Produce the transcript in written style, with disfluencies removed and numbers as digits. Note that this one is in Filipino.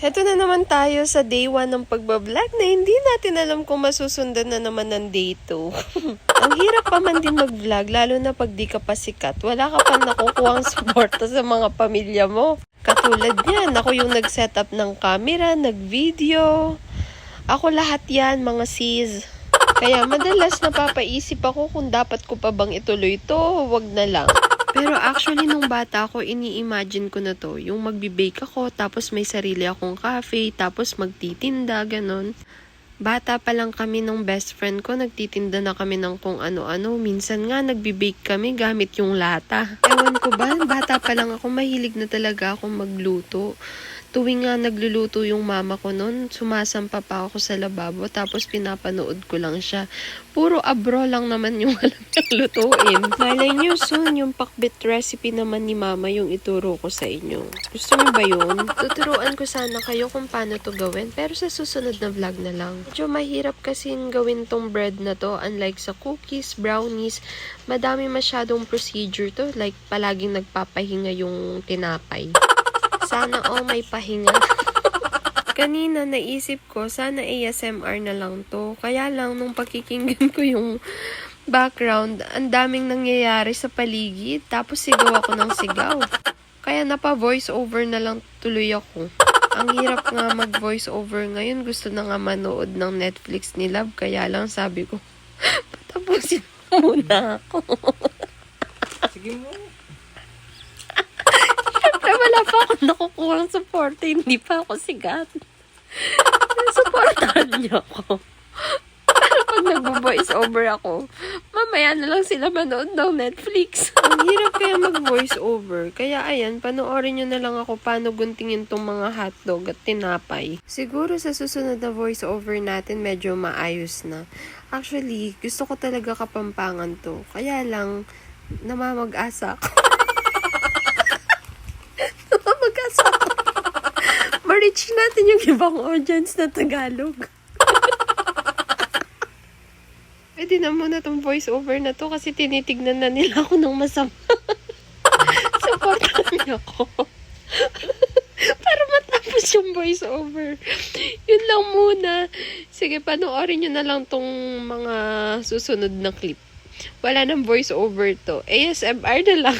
Heto na naman tayo sa day 1 ng pagbablog na hindi natin alam kung masusundan na naman ng day 2. Ang hirap pa man din mag-vlog, lalo na pag di ka pa sikat. Wala ka pa nakukuhang suporta sa mga pamilya mo. Katulad niyan, ako yung nag-setup ng camera, nag-video. Ako lahat yan, mga sis. Kaya madalas napapaisip ako kung dapat ko pa bang ituloy to, wag na lang. Pero actually, nung bata ako, ini-imagine ko na to. Yung magbe-bake ako, tapos may sarili akong cafe, tapos magtitinda, ganon. Bata pa lang kami nung best friend ko, nagtitinda na kami ng kung ano-ano. Minsan nga, nagbe-bake kami gamit yung lata. Ewan ko ba, bata pa lang ako, mahilig na talaga akong magluto. Tuwing nga nagluluto yung mama ko noon, sumasampa pa ako sa lababo tapos pinapanood ko lang siya. Puro abro lang naman yung alam niyang lutuin. Malay niyo soon, yung pakbit recipe naman ni mama yung ituro ko sa inyo. Gusto niyo ba yun? Tuturuan ko sana kayo kung paano to gawin, pero sa susunod na vlog na lang. Medyo mahirap kasing gawin tong bread na to, unlike sa cookies, brownies, madami masyadong procedure to, like palaging nagpapahinga yung tinapay. Sana may pahinga. Kanina naisip ko, sana ASMR na lang to. Kaya lang, nung pakikinggan ko yung background, ang daming nangyayari sa paligid. Tapos sigaw ako ng sigaw. Kaya napa-voice over na lang tuloy ako. Ang hirap nga mag-voice over ngayon. Gusto na nga manood ng Netflix ni Love. Kaya lang sabi ko, patapusin muna ako. Sige mo. Wala pa ako nakukuhang support. Hindi pa ako sigat. Supportahan niyo ako. Pero pag nag-voice over ako, mamaya na lang sila manood ng Netflix. Ang hirap kaya mag-voice over. Kaya ayan, panoorin nyo na lang ako paano guntingin tong mga hotdog at tinapay. Siguro sa susunod na voice over natin, medyo maayos na. Actually, gusto ko talaga Kapampangan to. Kaya lang, namamag-asa ako. Ma-reach natin yung ibang audience na Tagalog. Pwede na muna tong voice over na to kasi tinitignan na nila ako ng masama. Supportan niyo ako. Para matapos yung voice over. Yun lang muna. Sige, panoorin nyo na lang tong mga susunod na clip. Wala nang voice over to. ASMR na lang.